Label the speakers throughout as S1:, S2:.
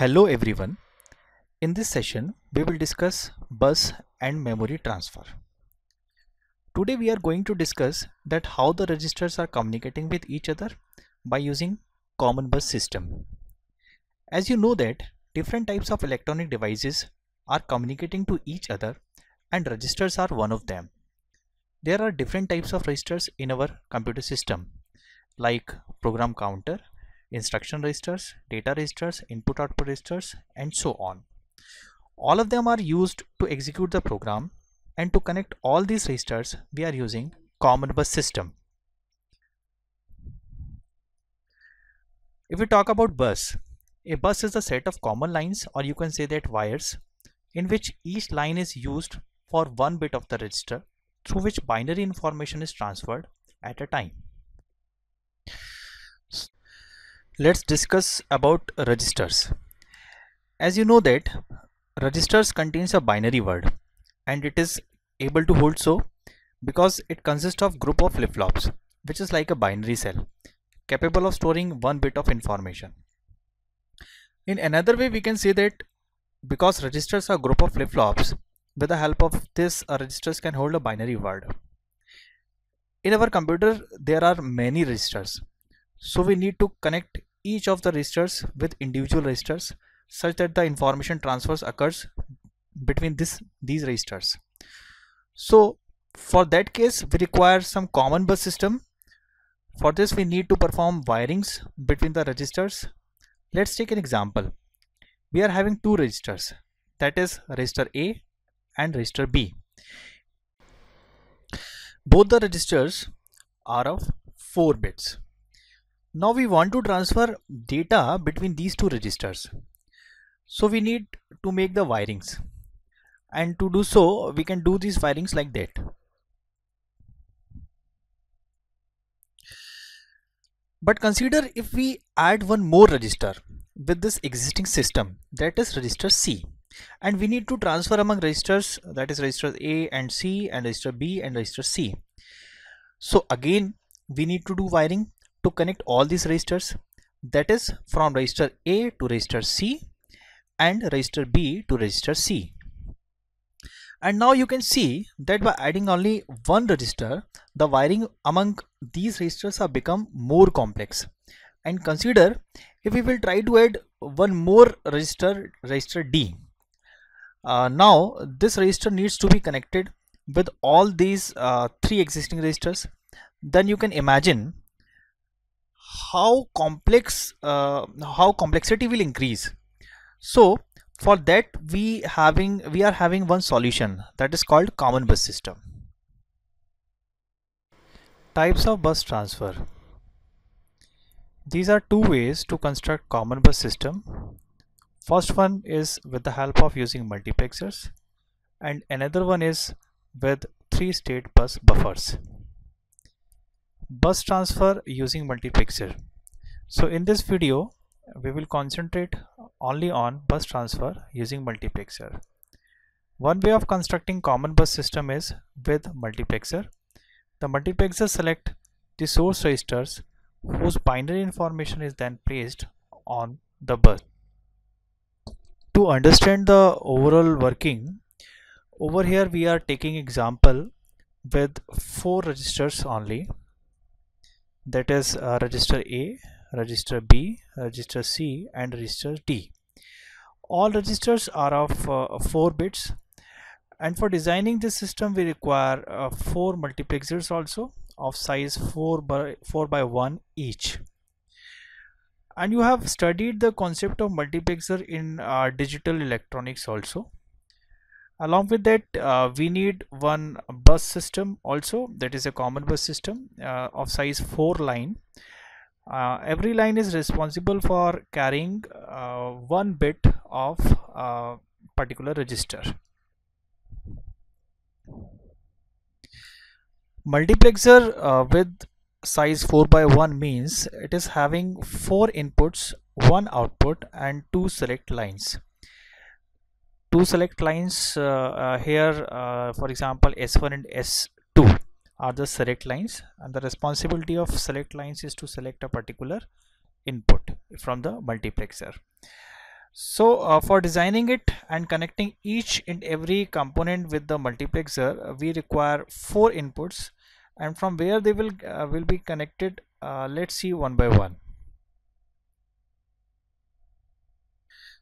S1: Hello everyone. In this session, we will discuss bus and memory transfer. Today we are going to discuss that how the registers are communicating with each other by using common bus system. As you know that different types of electronic devices are communicating to each other and registers are one of them. There are different types of registers in our computer system like program counter, instruction registers, data registers, input output registers, and so on. All of them are used to execute the program, and to connect all these registers we are using common bus system. If we talk about bus, a bus is a set of common lines, or you can say that wires, in which each line is used for one bit of the register through which binary information is transferred at a time. Let's discuss about registers. As you know that registers contains a binary word, and it is able to hold so because it consists of group of flip-flops, which is like a binary cell capable of storing one bit of information. In another way, we can say that because registers are group of flip-flops, with the help of this registers can hold a binary word. In our computer there are many registers, so we need to connect each of the registers with individual registers such that the information transfers occurs between these registers. So for that case we require some common bus system. For this we need to perform wirings between the registers. Let's take an example. We are having two registers, that is register A and register B. Both the registers are of 4 bits. Now we want to transfer data between these two registers, so we need to make the wirings, and to do so we can do these wirings like that. But consider if we add one more register with this existing system, that is register C, and we need to transfer among registers, that is register A and C and register B and register C. So again we need to do wiring to connect all these registers, that is from register A to register C and register B to register C. And now you can see that by adding only one register, the wiring among these registers have become more complex. And consider if we will try to add one more register, register D. Now this register needs to be connected with all these three existing registers. Then you can imagine how complexity will increase. So for that we are having one solution, that is called common bus system. Types of bus transfer. These are two ways to construct common bus system. First one is with the help of using multiplexers, and another one is with 3-state bus buffers. Bus transfer using multiplexer. So in this video we will concentrate only on bus transfer using multiplexer. One way of constructing common bus system is with multiplexer. The multiplexer select the source registers whose binary information is then placed on the bus. To understand the overall working, over here we are taking example with 4 registers only, that is register A, register B, register C and register D. All registers are of 4 bits, and for designing this system we require 4 multiplexers also of size 4 by 1 each. And you have studied the concept of multiplexer in digital electronics also. Along with that we need one bus system also, that is a common bus system of size 4 line. Every line is responsible for carrying 1 bit of particular register. Multiplexer with size 4 by 1 means it is having 4 inputs, 1 output and 2 select lines. 2 select lines here for example S1 and S2 are the select lines, and the responsibility of select lines is to select a particular input from the multiplexer. So for designing it and connecting each and every component with the multiplexer, we require 4 inputs, and from where they will be connected, let's see one by one.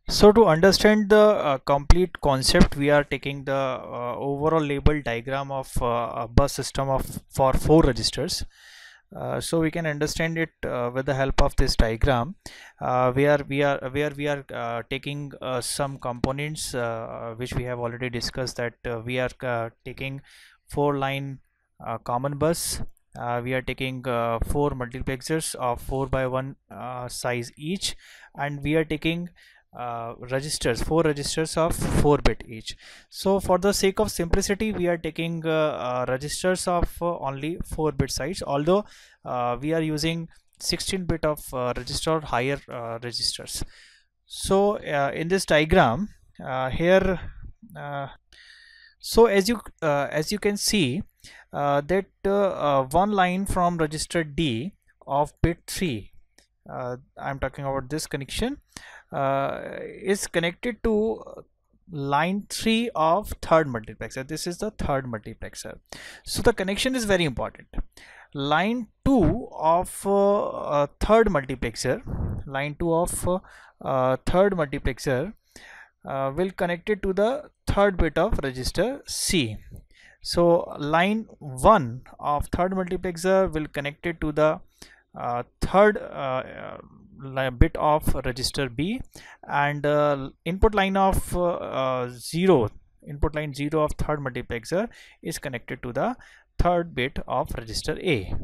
S1: So to understand the complete concept, we are taking the overall label diagram of a bus system of for 4 registers. So we can understand it with the help of this diagram, where we are taking some components which we have already discussed, that we are taking 4 line common bus. We are taking 4 multiplexers of 4 by 1 size each, and we are taking registers, 4 registers of 4 bit each. So for the sake of simplicity, we are taking registers of only 4 bit size, although we are using 16 bit of register or higher registers. So in this diagram here, so as you can see that one line from register D of bit 3, I'm talking about this connection, is connected to line 3 of third multiplexer. This is the third multiplexer. So the connection is very important. Line 2 of third multiplexer, line 2 of third multiplexer will connect it to the third bit of register C. So line 1 of third multiplexer will connect it to the third bit of register B, and input line 0 of third multiplexer is connected to the third bit of register A.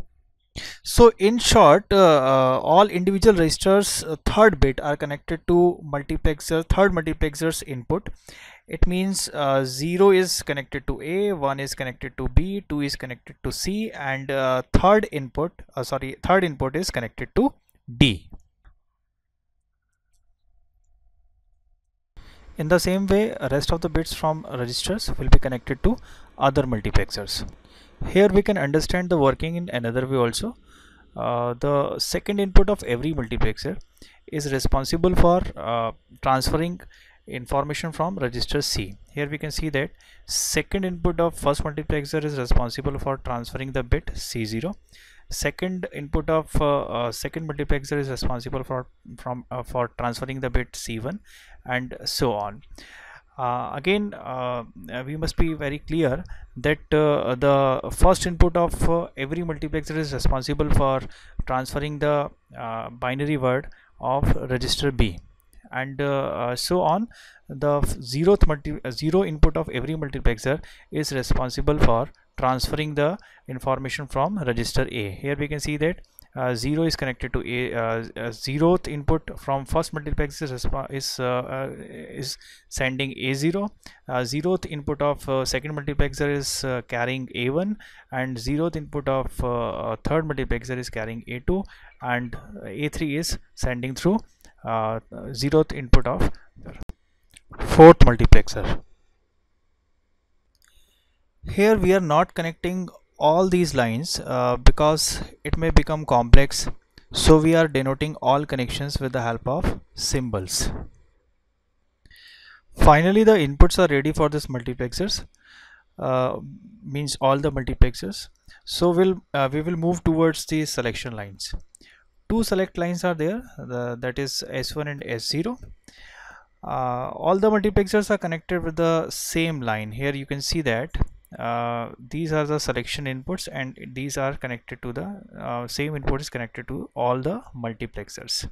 S1: So in short, all individual registers third bit are connected to third multiplexer's input. It means 0 is connected to A, 1 is connected to B, 2 is connected to C, and third input is connected to D. In the same way, rest of the bits from registers will be connected to other multiplexers. Here we can understand the working in another way also. The second input of every multiplexer is responsible for transferring information from register C. Here we can see that second input of first multiplexer is responsible for transferring the bit C0. Second input of second multiplexer is responsible for transferring the bit C1, and so on. Again, we must be very clear that the first input of every multiplexer is responsible for transferring the binary word of register B, and so on. The zero input of every multiplexer is responsible for transferring the information from register A. Here we can see that 0 is connected to A. Zeroth input from first multiplexer is sending A0. Zeroth input of second multiplexer is carrying A1, and zeroth input of third multiplexer is carrying A2, and A3 is sending through zeroth input of fourth multiplexer. Here we are not connecting all these lines because it may become complex, so we are denoting all connections with the help of symbols. Finally, the inputs are ready for this multiplexers, means all the multiplexers. So we will move towards the selection lines. Two select lines are there, that is S1 and S0. All the multiplexers are connected with the same line. Here you can see that these are the selection inputs, and these are connected to the same input is connected to all the multiplexers,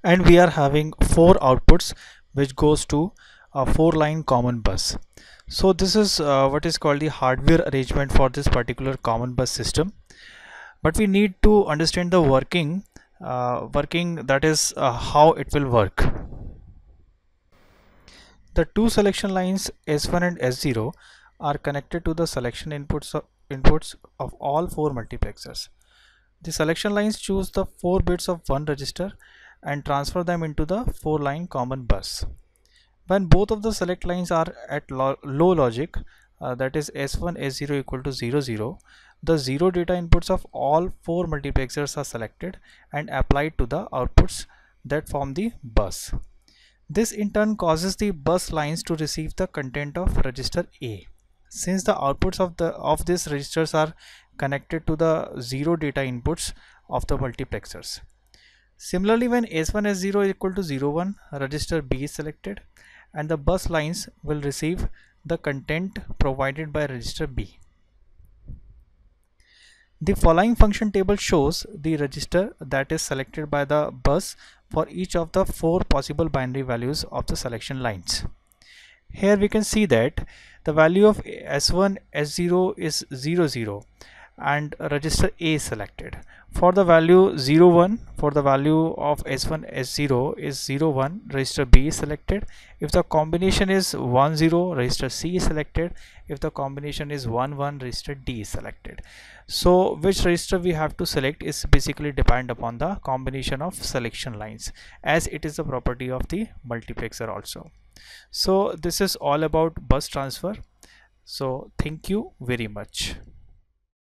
S1: and we are having 4 outputs which goes to a 4-line common bus. So this is what is called the hardware arrangement for this particular common bus system, but we need to understand the working, that is how it will work. The two selection lines S1 and S0 are connected to the selection inputs of all 4 multiplexers. The selection lines choose the 4 bits of one register and transfer them into the 4-line common bus. When both of the select lines are at low logic, that is S1 S0 equal to 0 0, the 0 data inputs of all 4 multiplexers are selected and applied to the outputs that form the bus. This in turn causes the bus lines to receive the content of register A. Since the outputs of these registers are connected to the 0 data inputs of the multiplexers. Similarly, when S1 S0 is equal to 0 1, register B is selected and the bus lines will receive the content provided by register B. The following function table shows the register that is selected by the bus for each of the 4 possible binary values of the selection lines. Here we can see that the value of S1 S0 is 0 0 and register A is selected. For the value 0 1, for the value of S1 S0 is 0 1, register B is selected. If the combination is 1 0, register C is selected. If the combination is 1 1, register D is selected. So which register we have to select is basically depend upon the combination of selection lines, as it is a property of the multiplexer also. So this is all about bus transfer. So thank you very much.